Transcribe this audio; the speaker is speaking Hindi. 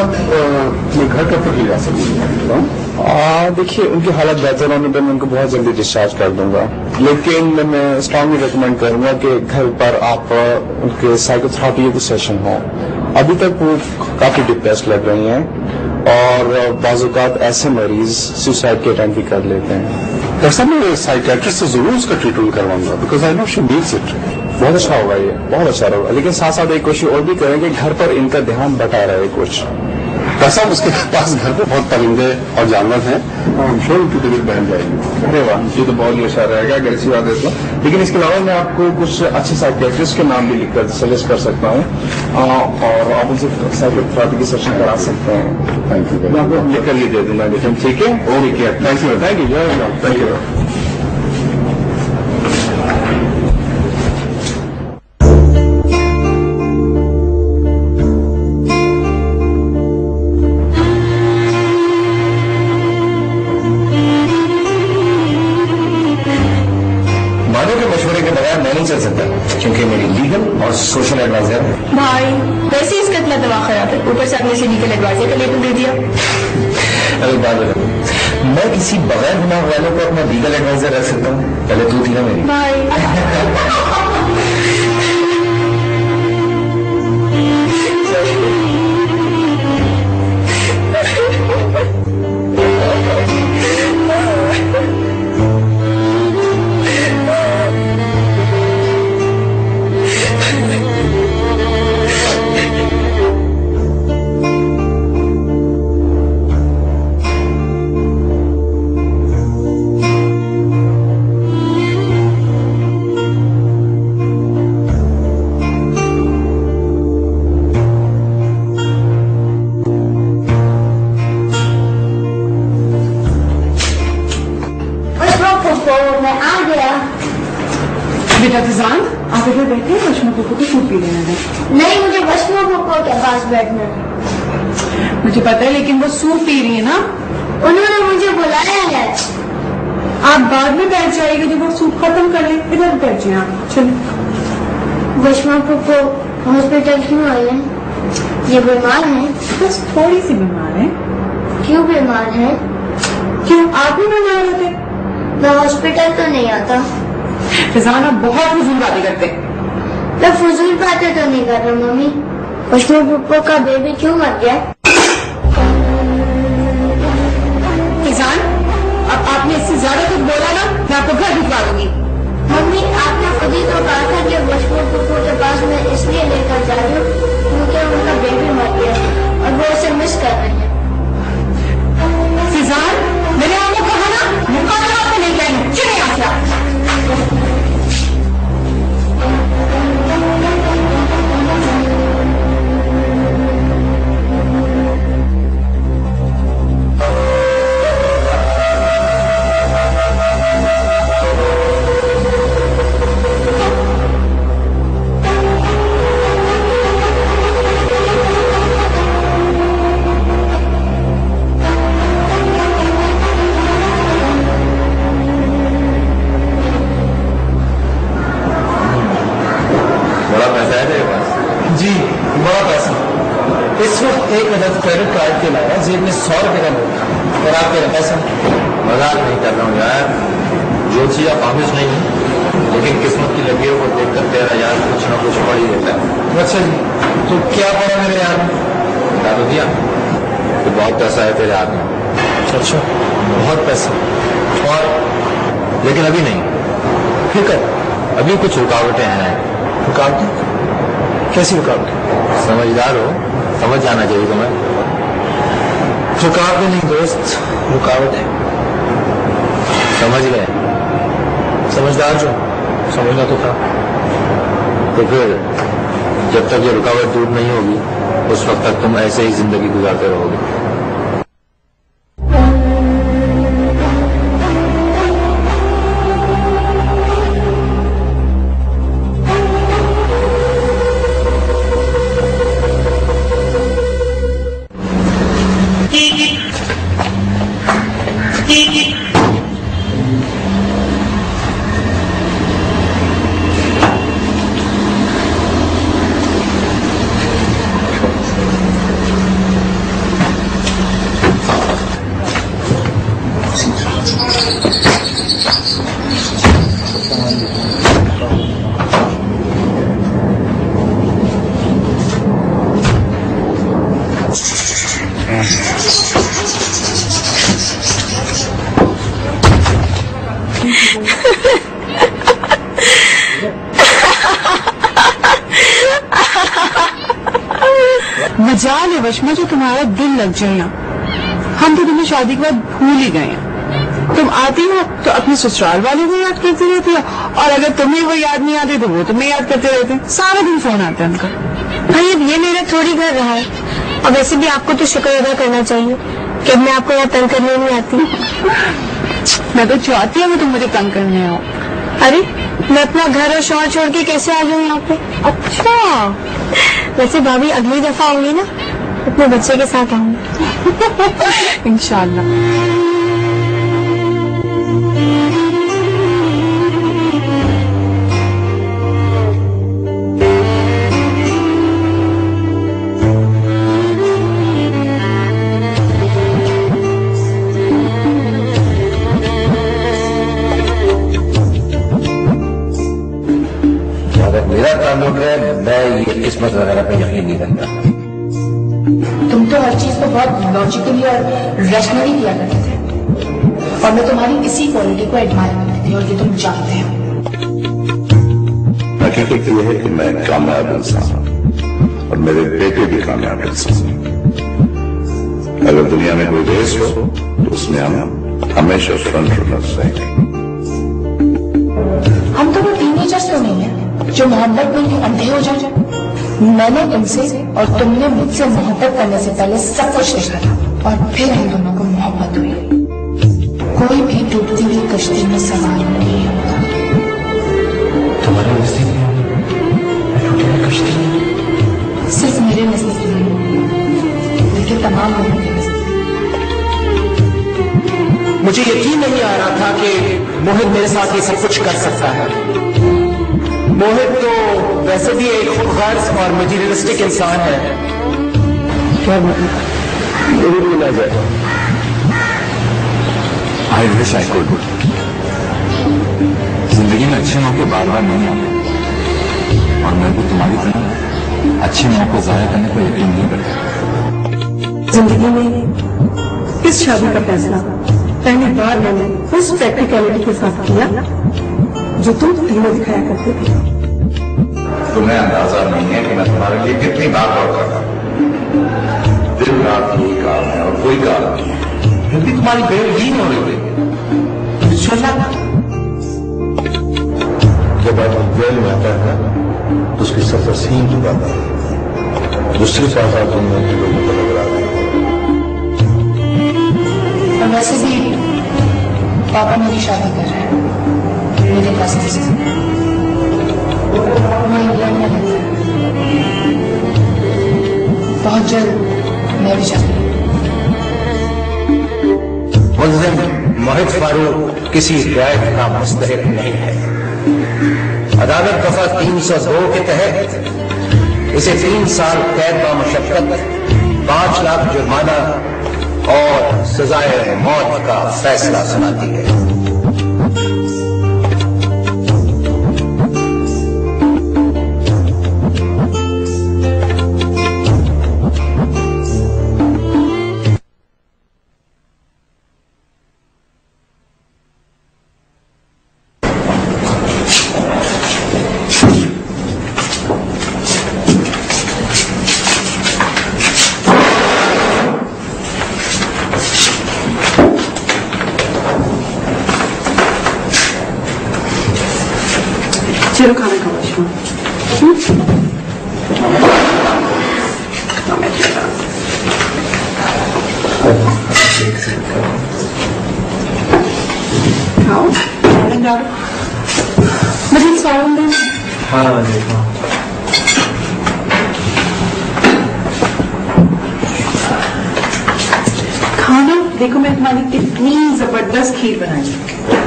साहब मैं घर कब तक ले जा सकूँ? देखिए, उनकी हालत बेहतर होने पर मैं उनको बहुत जल्दी डिस्चार्ज कर दूंगा, लेकिन मैं स्ट्रांगली रिकमेंड करूंगा कि घर पर आप उनके साइकोथेरेपी के सेशन हो। अभी तक वो काफी डिप्रेस्ड लग रही हैं और बाज़-औक़ात ऐसे मरीज सुसाइड के अटेम्प्ट भी कर लेते हैं। डॉक्टर साहब, मैं साइकियाट्रिस्ट से जरूर उसका ट्रीटमेंट करवाऊंगा, because I know she needs it. बहुत अच्छा होगा, ये बहुत अच्छा होगा, लेकिन साथ साथ एक कोशिश और भी करेंगे, घर पर इनका ध्यान बटा रहे कुछ। डॉक्टर साहब, उसके पास घर पे बहुत परिंदे और जानवर हैं, हम श्योर उनकी तबीयत बहल जाएगी। अरे वाह, ये तो बहुत ही अच्छा रहेगा, अगर ऐसी बात है तो। लेकिन इसके अलावा मैं आपको कुछ अच्छे साइकियाट्रिस्ट के नाम भी लिखकर सजेस्ट कर सकता हूँ और आप उनसे साइकोथेरेपी की सेशन करा सकते हैं। Thank you. मैं आपको लिखकर ये दे दूंगा, लेकिन ठीक है? Okay, thank you. Thank you, thank you. चल सकता क्योंकि मेरी लीगल और सोशल एडवाइजर है। भाई वैसे ही इसका इतना दवा खराब है, ऊपर से आपने लीगल एडवाइजर का लेबल दे दिया। अरे बात बता, मैं किसी बगैर गुनाह वालों को अपना लीगल एडवाइजर रख सकता हूँ? पहले तू थी ना मेरी। भाई बेटा फिजान, आप इधर बैठे हैं, वशमा को सूप पी लेना है। नहीं, मुझे वशमा के पास बैठना है। मुझे पता है, लेकिन वो सूप पी रही है ना। उन्होंने मुझे बुलाया है। आप बाद में बैठ जाएंगे जब वो सूप खत्म कर ले। इधर बैठ जाए आप, चलो। वशमा को हॉस्पिटल क्यों आई है? ये बीमार है? बस थोड़ी सी बीमार है। क्यों बीमार है? क्यों आप भी बीमार होते? मैं हॉस्पिटल तो नहीं आता। फिजान, आप बहुत फजूल बातें करते हैं। मैं फजूल बातें तो नहीं कर रहा मम्मी। वशमा पुप्पो का बेबी क्यों मर गया? फिजान, अब आपने इससे ज्यादा कुछ बोला ना, मैं आपको घर भिजवा दूंगी। मम्मी, आपने खुद ही तो कहा था कि वशमा पुप्पो के पास मैं इसलिए लेकर जा रही हूँ क्योंकि उनका बेबी मर गया और वो उसे मिस कर रहे हैं। फिजान, मैंने आपको कहा ना, मुकाबला आपको नहीं कहेंगे। चले यहाँ से आप। जी, बड़ा पैसा। इस वक्त एक अदद क्रेडिट कार्ड के अलावा जेब में 100 रुपए का नोट था और आपके पैसा। मजाक नहीं कर रहा हूँ यार, जो चीज आप ऑफिस नहीं है, लेकिन किस्मत की लकीरों को देखकर तेरा यार कुछ ना कुछ पड़ ही देता है। अच्छा जी, तो क्या पड़ा मेरे यार? बता दो दिया तो बहुत पैसा है तेरे हाथ में। अच्छा, बहुत पैसा। और लेकिन अभी नहीं, फिर कब? अभी कुछ रुकावटें हैं। रुकावटें? कैसी रुकावट? समझदार हो, समझ जाना चाहिए तुम्हें। रुकावट नहीं दोस्त, रुकावट है। समझ गए? समझदार जो समझना तो था। तो फिर जब तक ये रुकावट दूर नहीं होगी, उस वक्त तक तुम ऐसे ही जिंदगी गुजारते रहोगे। वशमा जो तुम्हारा दिल लग जाए यहाँ। हम तो तुम्हें शादी के बाद भूल ही गए हैं। तुम आती हो तो अपने ससुराल वाले को याद करती रहती हो, और अगर तुम्हें वो याद नहीं आती तो वो तुम्हें याद करते रहते हैं। सारा दिन फोन आता है उनका। भाई अब ये मेरा थोड़ी घर रहा है, और वैसे भी आपको तो शुक्र अदा करना चाहिए कि मैं आपको यहाँ तंग करने नहीं आती। मैं तो चाहती हूँ कि तुम मुझे तंग करने आओ। अरे मैं अपना घर और शौहर छोड़ के कैसे आ जाऊँ यहाँ पे? अच्छा, वैसे भाभी अगली दफा आऊंगी ना, अपने बच्चे के साथ आऊंगी इंशाल्लाह। मेरा ताल्लुक है, मैं ये किस्मत वगैरह पे यकीन नहीं करता। तुम तो हर चीज को बहुत लॉजिकली और रैशनली किया करते थे, और मैं तुम्हारी इसी क्वालिटी को एडमायर करती थी, और ये तुम जानते हो। हकीकत यह है कि मैं कामयाब इंसान हूं और मेरे बेटे भी कामयाब इंसान। अगर दुनिया में कोई रेस हो तो उसमें हम हमेशा फ्रंट रनर्स रहेंगे। हम तो वो टीनेजर्स तो नहीं है जो मोहब्बत में ही अंधे हो जाए। मैंने तुमसे और तुमने मुझसे मोहब्बत करने से पहले सब कुछ देखा था, और फिर हम दोनों को मोहब्बत हुई। कोई भी डूबती हुई कश्ती में सवार नहीं होता। तुम्हारे नजदीक कश्ती सिर्फ मेरे नजदीक नहीं, बल्कि तमाम लोगों के नजदीक। मुझे यकीन नहीं आ रहा था कि मोहित मेरे साथ ये सब कुछ कर सकता है। मोहित तो वैसे भी एक खुदगर्ज और मटीरियलिस्टिक इंसान है। क्या मेरी भी ना जाए। I wish I could. जिंदगी में अच्छे मौके बार बार नहीं आते, और मैं भी तुम्हारी तरह अच्छे मौके जाया करने पर यकीन नहीं करता। जिंदगी में इस शादी का फैसला पहली बार मैंने उस प्रैक्टिकलिटी के साथ किया जो तुम तीनों दिखाया करते थे। तुम्हें अंदाजा नहीं है कि मैं तुम्हारे लिए कितनी बार गौर करता हूं। दिन रात यही काम है और कोई काम नहीं है, क्योंकि तुम्हारी बेहतरीन हो रही है। जब आप जेल में आता है तो उसकी सफर सीन चुकाता है, दूसरे पास आप दुनिया के लोगों को नजर आता है। और वैसे भी पापा मेरी शादी कर रहे हैं मेरे कजिन से। वो इंग्लैंड में रहते हैं। बहुत जल्द मैं भी शादी। मुल्जिम मोहित फारूक किसी रियायत का मुस्तहिक नहीं है। अदालत दफा 302 के तहत इसे 3 साल कैद बा मुशक्कत, 5 लाख जुर्माना और सजाए मौत का फैसला सुनाती है। चलो खाना खाओ। खाओ मुझे सावन दे। हाँ देखो खाना देखो मैं तुम्हारी कितनी जबरदस्त खीर बनाई।